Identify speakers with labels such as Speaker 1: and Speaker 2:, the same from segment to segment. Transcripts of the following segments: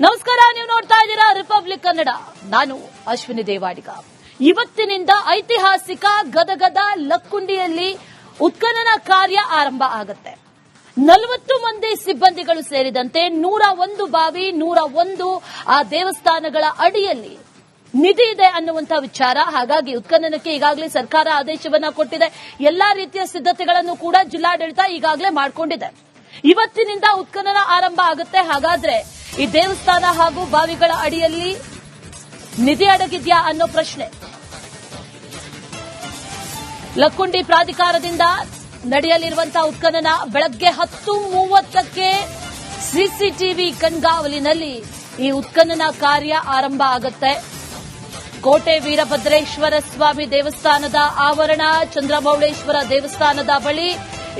Speaker 1: ನಮಸ್ಕಾರ, ನೀವು ನೋಡ್ತಾ ಇದ್ದೀರಾ ರಿಪಬ್ಲಿಕ್ ಕನ್ನಡ. ನಾನು ಅಶ್ವಿನಿ ದೇವಾಡಿಗ. ಇವತ್ತಿನಿಂದ ಐತಿಹಾಸಿಕ ಗದಗದ ಲಕ್ಕುಂಡಿಯಲ್ಲಿ ಉತ್ಖನನ ಕಾರ್ಯ ಆರಂಭ ಆಗುತ್ತೆ. 40 ಮಂದಿ ಸಿಬ್ಬಂದಿಗಳು ಸೇರಿದಂತೆ 101 ಬಾವಿ, 101 ಆ ದೇವಸ್ಥಾನಗಳ ಅಡಿಯಲ್ಲಿ ನಿಧಿ ಇದೆ ಅನ್ನುವಂತ ವಿಚಾರ. ಹಾಗಾಗಿ ಉತ್ಖನನಕ್ಕೆ ಈಗಾಗಲೇ ಸರ್ಕಾರ ಆದೇಶವನ್ನ ಕೊಟ್ಟಿದೆ. ಎಲ್ಲಾ ರೀತಿಯ ಸಿದ್ಧತೆಗಳನ್ನು ಕೂಡ ಜಿಲ್ಲಾಡಳಿತ ಈಗಾಗಲೇ ಮಾಡಿಕೊಂಡಿದೆ. ಇವತ್ತಿನಿಂದ ಉತ್ಖನನ ಆರಂಭ ಆಗುತ್ತೆ. ಹಾಗಾದ್ರೆ ಈ ದೇವಸ್ಥಾನ ಹಾಗೂ ಬಾವಿಗಳ ಅಡಿಯಲ್ಲಿ ನಿಧಿ ಅಡಗಿದ್ಯಾ ಅನ್ನೋ ಪ್ರಶ್ನೆ. ಲಕ್ಕುಂಡಿ ಪ್ರಾಧಿಕಾರದಿಂದ ನಡೆಯಲಿರುವಂತಹ ಉತ್ಖನನ ಬೆಳಗ್ಗೆ 10:30ಕ್ಕೆ ಸಿಸಿಟಿವಿ ಕಣ್ಗಾವಲಿನಲ್ಲಿ ಈ ಉತ್ಖನನ ಕಾರ್ಯ ಆರಂಭ ಆಗುತ್ತೆ. ಕೋಟೆ ವೀರಭದ್ರೇಶ್ವರ ಸ್ವಾಮಿ ದೇವಸ್ಥಾನದ ಆವರಣ, ಚಂದ್ರಮೌಳೇಶ್ವರ ದೇವಸ್ಥಾನದ ಬಳಿ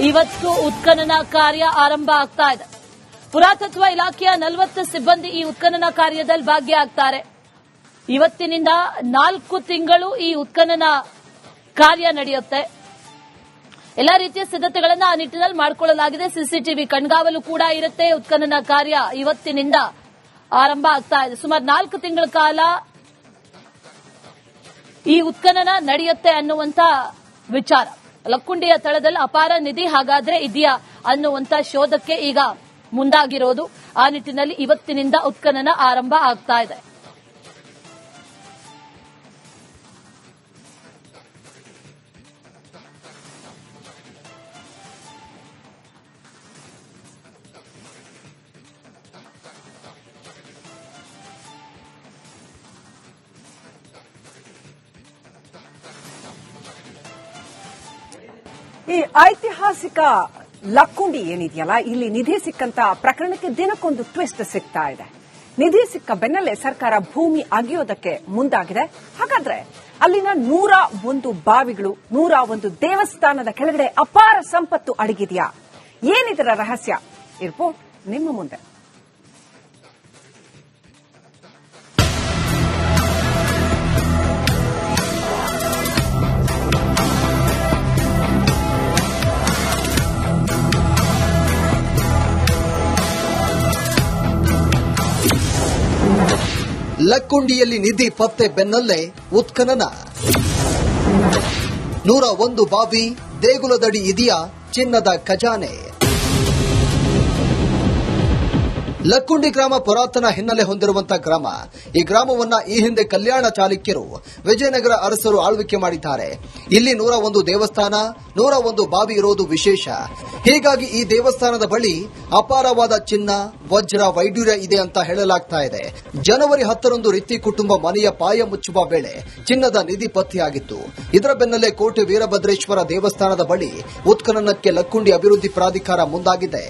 Speaker 1: ಇವತ್ತು ಉತ್ಖನನ ಕಾರ್ಯ ಆರಂಭ ಆಗ್ತಾ ಇದೆ. ಪುರಾತತ್ವ ಇಲಾಖೆಯ 40 ಸಿಬ್ಬಂದಿ ಈ ಉತ್ಖನನ ಕಾರ್ಯದಲ್ಲಿ ಭಾಗಿಯಾಗ್ತಾರೆ. ಇವತ್ತಿನಿಂದ 4 ತಿಂಗಳು ಈ ಉತ್ಖನನ ಕಾರ್ಯ ನಡೆಯುತ್ತೆ. ಎಲ್ಲಾ ರೀತಿಯ ಸಿದ್ಧತೆಗಳನ್ನು ಆ ನಿಟ್ಟಿನಲ್ಲಿ ಮಾಡಿಕೊಳ್ಳಲಾಗಿದೆ. ಸಿಸಿಟಿವಿ ಕಣ್ಗಾವಲು ಕೂಡ ಇರುತ್ತೆ. ಉತ್ಖನನ ಕಾರ್ಯ ಇವತ್ತಿನಿಂದ ಆರಂಭ ಆಗ್ತಾ ಇದೆ. ಸುಮಾರು 4 ತಿಂಗಳ ಕಾಲ ಈ ಉತ್ಖನನ ನಡೆಯುತ್ತೆ ಅನ್ನುವಂತ ವಿಚಾರ. ಲಕ್ಕುಂಡಿಯ ತಳದಲ್ಲಿ ಅಪಾರ ನಿಧಿ ಹಾಗಾದ್ರೆ ಇದೆಯಾ ಅನ್ನುವಂತ ಶೋಧಕ್ಕೆ ಈಗ ಮುಂದಾಗಿರೋದು. ಆ ನಿಟ್ಟಿನಲ್ಲಿ ಇವತ್ತಿನಿಂದ ಉತ್ಖನನ ಆರಂಭ ಆಗ್ತಾ ಇದೆ.
Speaker 2: ಈ ಐತಿಹಾಸಿಕ ಲಕ್ಕುಂಡಿ ಏನಿದೆಯಲ್ಲ, ಇಲ್ಲಿ ನಿಧಿ ಸಿಕ್ಕಂತ ಪ್ರಕರಣಕ್ಕೆ ದಿನಕ್ಕೊಂದು ಟ್ವಿಸ್ಟ್ ಸಿಗ್ತಾ ಇದೆ. ನಿಧಿ ಸಿಕ್ಕ ಬೆನ್ನಲ್ಲೇ ಸರ್ಕಾರ ಭೂಮಿ ಅಗೆಯೋದಕ್ಕೆ ಮುಂದಾಗಿದೆ. ಹಾಗಾದ್ರೆ ಅಲ್ಲಿನ 101 ಬಾವಿಗಳು, 101 ದೇವಸ್ಥಾನದ ಕೆಳಗಡೆ ಅಪಾರ ಸಂಪತ್ತು ಅಡಗಿದೆಯಾ? ಏನಿದರ ರಹಸ್ಯ? ರಿಪೋರ್ಟ್ ನಿಮ್ಮ ಮುಂದೆ.
Speaker 3: ಲಕ್ಕುಂಡಿಯಲ್ಲಿ ನಿಧಿ ಪತ್ತೆ ಬೆನ್ನಲ್ಲೇ ಉತ್ಖನನ. 101 ಬಾವಿ, ದೇಗುಲದಡಿ ಇದೆಯಾ ಚಿನ್ನದ ಖಜಾನೆ? ಲಕ್ಕುಂಡಿ ಗ್ರಾಮ ಪುರಾತನ ಹಿನ್ನೆಲೆ ಹೊಂದಿರುವಂತಹ ಗ್ರಾಮ. ಈ ಗ್ರಾಮವನ್ನ ಈ ಹಿಂದೆ ಕಲ್ಯಾಣ ಚಾಲುಕ್ಯರು, ವಿಜಯನಗರ ಅರಸರು ಆಳ್ವಿಕೆ ಮಾಡಿದ್ದಾರೆ. ಇಲ್ಲಿ 101 ದೇವಸ್ಥಾನ, 101 ಬಾವಿ ಇರೋದು ವಿಶೇಷ. ಹೀಗಾಗಿ ಈ ದೇವಸ್ಥಾನದ ಬಳಿ ಅಪಾರವಾದ ಚಿನ್ನ, ವಜ್ರ, ವೈಡೂರ್ಯ ಇದೆ ಅಂತ ಹೇಳಲಾಗ್ತಾ ಇದೆ. ಜನವರಿ 10ರಂದು ರಿತ್ತಿ ಕುಟುಂಬ ಮನೆಯ ಪಾಯ ಮುಚ್ಚುವ ವೇಳೆ ಚಿನ್ನದ ನಿಧಿ ಪತ್ತೆಯಾಗಿತ್ತು. ಇದರ ಬೆನ್ನಲ್ಲೇ ಕೋಟೆ ವೀರಭದ್ರೇಶ್ವರ ದೇವಸ್ಥಾನದ ಬಳಿ ಉತ್ಖನನಕ್ಕೆ ಲಕ್ಕುಂಡಿ ಅಭಿವೃದ್ಧಿ ಪ್ರಾಧಿಕಾರ ಮುಂದಾಗಿದೆ.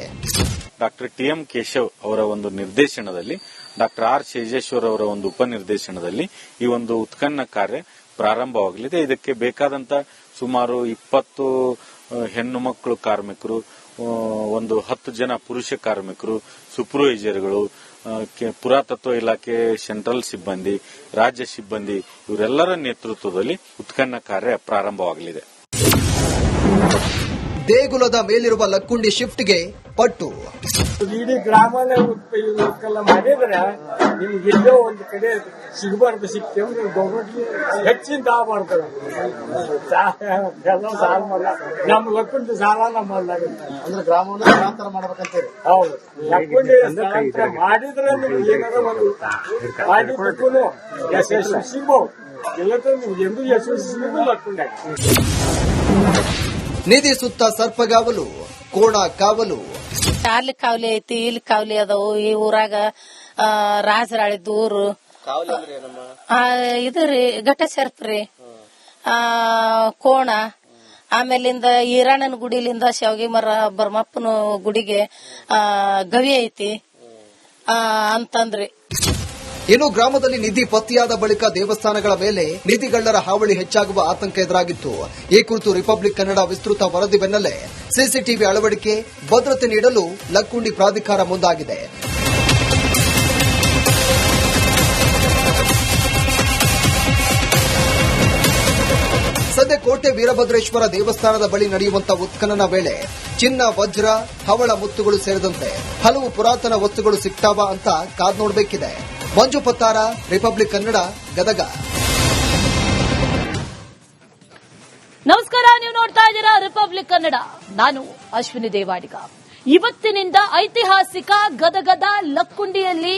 Speaker 4: ಡಾಕ್ಟರ್ ಟಿ.ಎಂ. ಕೇಶವ್ ಅವರ ಒಂದು ನಿರ್ದೇಶನದಲ್ಲಿ, ಡಾಕ್ಟರ್ ಆರ್. ಶೇಜೇಶ್ವರ್ ಅವರ ಒಂದು ಉಪನಿರ್ದೇಶನದಲ್ಲಿ ಈ ಒಂದು ಉತ್ಖನನ ಕಾರ್ಯ ಪ್ರಾರಂಭವಾಗಲಿದೆ. ಇದಕ್ಕೆ ಬೇಕಾದಂತ ಸುಮಾರು 20 ಹೆಣ್ಣು ಮಕ್ಕಳು ಕಾರ್ಮಿಕರು, ಒಂದು 10 ಜನ ಪುರುಷ ಕಾರ್ಮಿಕರು, ಸೂಪರ್ವೈಸರ್ಗಳು, ಪುರಾತತ್ವ ಇಲಾಖೆ ಸೆಂಟ್ರಲ್ ಸಿಬ್ಬಂದಿ, ರಾಜ್ಯ ಸಿಬ್ಬಂದಿ ಇವರೆಲ್ಲರ ನೇತೃತ್ವದಲ್ಲಿ ಉತ್ಖನನ ಕಾರ್ಯ ಪ್ರಾರಂಭವಾಗಲಿದೆ.
Speaker 3: ದೇಗುಲದ ಮೇಲಿರುವ ಲಕ್ಕುಂಡಿ ಶಿಫ್ಟ್ಗೆ ಪಟ್ಟು.
Speaker 5: ಇಡೀ ಗ್ರಾಮನೇ ಉತ್ಕಲ್ಲ ಮಾಡಿದ್ರೆ ನಿಮ್ಗೆ ಎಲ್ಲೋ ಒಂದು ಕಡೆ ಸಿಗಬಾರ್ದು, ಸಿಕ್ತೇವೆ ಗೌರ್ಮೆಂಟ್ ಹೆಚ್ಚಿನ ಸಾಲ ಮಾಡ್ತಾರೆ. ಸಾಲ ಮಾಡಲ್ಲ, ನಮ್ಮ ಲಕ್ಕುಂಡಿ ಸಾಲ ಮಾಡಲಾಗುತ್ತೆ ಅಂದ್ರೆ ಗ್ರಾಮವನ್ನು ಸ್ಥಳಾಂತರ ಮಾಡ್ಬೇಕಂತೀರಿ. ಹೌದು, ಲಕ್ಕುಂಡಿ ಸ್ಥಳಾಂತರ ಮಾಡಿದ್ರೆ ನಿಮ್ಗೆ ಏನಾರ ಒಂದು ಮಾಡಿಬಿಟ್ಟು ಯಶಸ್ವಿ ಸಿಗ್ಬಹುದು. ಎಲ್ಲರೂ ನಿಮ್ಗೆ ಎಂದು ಯಶಸ್ವಿ ಸಿಗೋದು ಲಕ್ಕುಂಡಿ.
Speaker 3: ನಿಧಿ ಸುತ್ತ ಸರ್ಪಗಾವಲು, ಕೋಣ ಕಾವಲು.
Speaker 6: ಅಲ್ಲಿ ಕಾವಲಿ ಐತಿ, ಇಲ್ಲಿ ಕಾವಲಿ ಅದಾವು. ಈ ಊರಾಗ ರಾಜರಾಳಿದ ಊರು ಇದು ರೀ, ಘಟ ಸರ್ಪ್ರಿ, ಕೋಣ. ಆಮೇಲಿಂದ ಈರಾಣನ ಗುಡಿಲಿಂದ ಶಾವಿಗೆ ಮರ ಬರ್ಮಪ್ಪನ ಗುಡಿಗೆ ಗವಿ ಐತಿ ಅಂತಂದ್ರಿ.
Speaker 3: ಇನ್ನು ಗ್ರಾಮದಲ್ಲಿ ನಿಧಿ ಪತ್ತೆಯಾದ ಬಳಿಕ ದೇವಸ್ಥಾನಗಳ ಮೇಲೆ ನಿಧಿಗಳ್ಳರ ಹಾವಳಿ ಹೆಚ್ಚಾಗುವ ಆತಂಕ ಎದುರಾಗಿತ್ತು. ಈ ಕುರಿತು ರಿಪಬ್ಲಿಕ್ ಕನ್ನಡ ವಿಸ್ತೃತ ವರದಿ ಬೆನ್ನಲ್ಲೇ ಸಿಸಿಟಿವಿ ಅಳವಡಿಕೆ, ಭದ್ರತೆ ನೀಡಲು ಲಕ್ಕುಂಡಿ ಪ್ರಾಧಿಕಾರ ಮುಂದಾಗಿದೆ. ಸದ್ಯ ಕೋಟೆ ವೀರಭದ್ರೇಶ್ವರ ದೇವಸ್ಥಾನದ ಬಳಿ ನಡೆಯುವಂತಹ ಉತ್ಖನನ ವೇಳೆ ಚಿನ್ನ, ವಜ್ರ, ಹವಳ ಮುತ್ತುಗಳು ಸೇರಿದಂತೆ ಹಲವು ಪುರಾತನ ವಸ್ತುಗಳು ಸಿಗ್ತಾವಾ ಅಂತ ಕಾದ್ ನೋಡಬೇಕಿದೆ. ಮಂಜು ಪತ್ತಾರ, ರಿಪಬ್ಲಿಕ್ ಕನ್ನಡ, ಗದಗ.
Speaker 1: ನಮಸ್ಕಾರ, ನೀವು ನೋಡ್ತಾ ಇದ್ದೀರಾ ರಿಪಬ್ಲಿಕ್ ಕನ್ನಡ. ನಾನು ಅಶ್ವಿನಿ ದೇವಾಡಿಗ. ಇವತ್ತಿನಿಂದ ಐತಿಹಾಸಿಕ ಗದಗದ ಲಕ್ಕುಂಡಿಯಲ್ಲಿ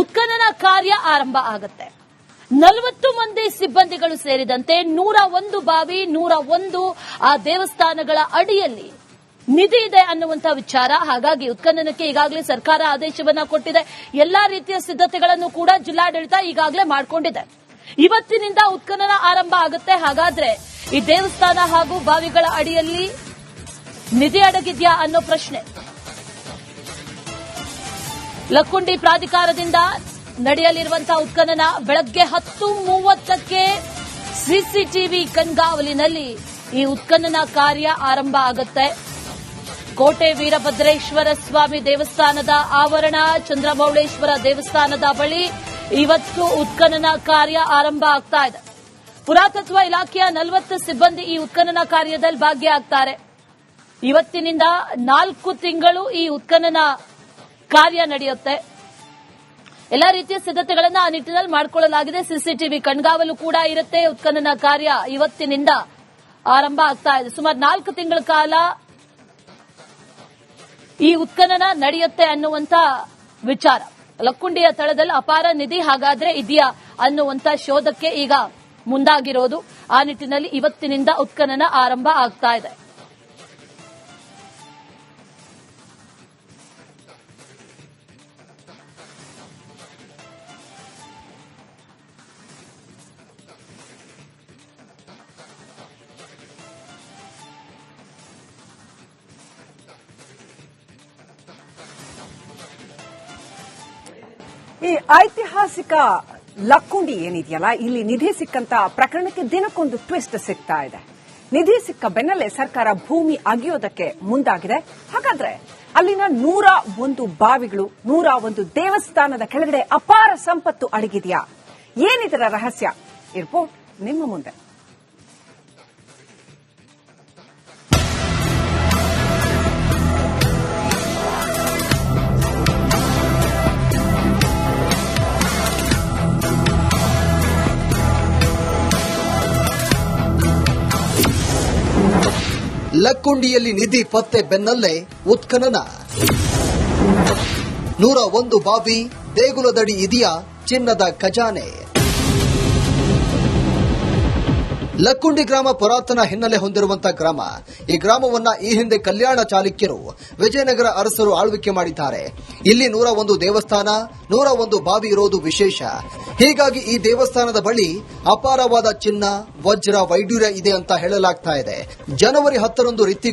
Speaker 1: ಉತ್ಖನನ ಕಾರ್ಯ ಆರಂಭ ಆಗುತ್ತೆ. 40 ಮಂದಿ ಸಿಬ್ಬಂದಿಗಳು ಸೇರಿದಂತೆ 101 ಬಾವಿ, 101 ಆ ದೇವಸ್ಥಾನಗಳ ಅಡಿಯಲ್ಲಿ ನಿಧಿ ಇದೆ ಅನ್ನುವಂತಹ ವಿಚಾರ. ಹಾಗಾಗಿ ಉತ್ಖನನಕ್ಕೆ ಈಗಾಗಲೇ ಸರ್ಕಾರ ಆದೇಶವನ್ನ ಕೊಟ್ಟಿದೆ. ಎಲ್ಲಾ ರೀತಿಯ ಸಿದ್ಧತೆಗಳನ್ನು ಕೂಡ ಜಿಲ್ಲಾಡಳಿತ ಈಗಾಗಲೇ ಮಾಡಿಕೊಂಡಿದೆ. ಇವತ್ತಿನಿಂದ ಉತ್ಖನನ ಆರಂಭ ಆಗುತ್ತೆ. ಹಾಗಾದ್ರೆ ಈ ದೇವಸ್ಥಾನ ಹಾಗೂ ಬಾವಿಗಳ ಅಡಿಯಲ್ಲಿ ನಿಧಿ ಅಡಗಿದ್ಯಾ ಅನ್ನೋ ಪ್ರಶ್ನೆ. ಲಕ್ಕುಂಡಿ ಪ್ರಾಧಿಕಾರದಿಂದ ನಡೆಯಲಿರುವಂತಹ ಉತ್ಖನನ ಬೆಳಗ್ಗೆ 10:30ಕ್ಕೆ ಸಿಸಿಟಿವಿ ಕಣ್ಗಾವಲಿನಲ್ಲಿ ಈ ಉತ್ಖನನ ಕಾರ್ಯ ಆರಂಭ ಆಗುತ್ತೆ. ಕೋಟೆ ವೀರಭದ್ರೇಶ್ವರ ಸ್ವಾಮಿ ದೇವಸ್ಥಾನದ ಆವರಣ, ಚಂದ್ರಮೌಳೇಶ್ವರ ದೇವಸ್ಥಾನದ ಬಳಿ ಇವತ್ತು ಉತ್ಖನನ ಕಾರ್ಯ ಆರಂಭ ಆಗ್ತಾ ಇದೆ. ಪುರಾತತ್ವ ಇಲಾಖೆಯ 40 ಸಿಬ್ಬಂದಿ ಈ ಉತ್ಖನನ ಕಾರ್ಯದಲ್ಲಿ ಭಾಗಿಯಾಗ್ತಾರೆ. ಇವತ್ತಿನಿಂದ 4 ತಿಂಗಳು ಈ ಉತ್ಖನನ ಕಾರ್ಯ ನಡೆಯುತ್ತೆ. ಎಲ್ಲಾ ರೀತಿಯ ಸಿದ್ಧತೆಗಳನ್ನು ಆ ನಿಟ್ಟಿನಲ್ಲಿ ಮಾಡಿಕೊಳ್ಳಲಾಗಿದೆ. ಸಿಸಿಟಿವಿ ಕಣ್ಗಾವಲು ಕೂಡ ಇರುತ್ತೆ. ಉತ್ಖನನ ಕಾರ್ಯ ಇವತ್ತಿನಿಂದ ಆರಂಭ ಆಗ್ತಾ ಇದೆ. ಸುಮಾರು 4 ತಿಂಗಳ ಕಾಲ ಈ ಉತ್ಖನನ ನಡೆಯುತ್ತೆ ಅನ್ನುವಂತ ವಿಚಾರ. ಲಕ್ಕುಂಡಿಯ ತಳದಲ್ಲಿ ಅಪಾರ ನಿಧಿ ಹಾಗಾದ್ರೆ ಇದೆಯಾ ಅನ್ನುವಂತ ಶೋಧಕ್ಕೆ ಈಗ ಮುಂದಾಗಿರೋದು. ಆ ನಿಟ್ಟಿನಲ್ಲಿ ಇವತ್ತಿನಿಂದ ಉತ್ಖನನ ಆರಂಭ ಆಗ್ತಾ ಇದೆ.
Speaker 2: ಈ ಐತಿಹಾಸಿಕ ಲಕ್ಕುಂಡಿ ಏನಿದೆಯಲ್ಲ, ಇಲ್ಲಿ ನಿಧಿ ಸಿಕ್ಕಂತ ಪ್ರಕರಣಕ್ಕೆ ದಿನಕ್ಕೊಂದು ಟ್ವಿಸ್ಟ್ ಸಿಗ್ತಾ ಇದೆ. ನಿಧಿ ಸಿಕ್ಕ ಬೆನ್ನಲ್ಲೇ ಸರ್ಕಾರ ಭೂಮಿ ಅಗೆಯೋದಕ್ಕೆ ಮುಂದಾಗಿದೆ. ಹಾಗಾದ್ರೆ ಅಲ್ಲಿನ 101 ಬಾವಿಗಳು, 101 ದೇವಸ್ಥಾನದ ಕೆಳಗಡೆ ಅಪಾರ ಸಂಪತ್ತು ಅಡಗಿದೆಯಾ? ಏನಿದರ ರಹಸ್ಯ? ರಿಪೋರ್ಟ್ ನಿಮ್ಮ ಮುಂದೆ.
Speaker 3: ಲಕ್ಕುಂಡಿಯಲ್ಲಿ ನಿಧಿ ಪತ್ತೆ ಬೆನ್ನಲ್ಲೇ ಉತ್ಖನನ. 101 ಬಾವಿ, ದೇಗುಲದಡಿ ಇದೆಯಾ ಚಿನ್ನದ ಖಜಾನೆ? ಲಕ್ಕುಂಡಿ ಗ್ರಾಮ ಪುರಾತನ ಹಿನ್ನೆಲೆ ಹೊಂದಿರುವಂತಹ ಗ್ರಾಮ. ಈ ಗ್ರಾಮವನ್ನ ಈ ಹಿಂದೆ ಕಲ್ಯಾಣ ಚಾಲುಕ್ಯರು ವಿಜಯನಗರ ಅರಸರು ಆಳ್ವಿಕೆ ಮಾಡಿದ್ದಾರೆ. ಇಲ್ಲಿ 101 ದೇವಸ್ಥಾನ, 101 ಬಾವಿ ಇರೋದು ವಿಶೇಷ. ಹೀಗಾಗಿ ಈ ದೇವಸ್ಥಾನದ ಬಳಿ ಅಪಾರವಾದ ಚಿನ್ನ, ವಜ್ರ, ವೈಡೂರ್ಯ ಇದೆ ಅಂತ ಹೇಳಲಾಗ್ತಾ ಇದೆ. ಜನವರಿ 10ರಂದು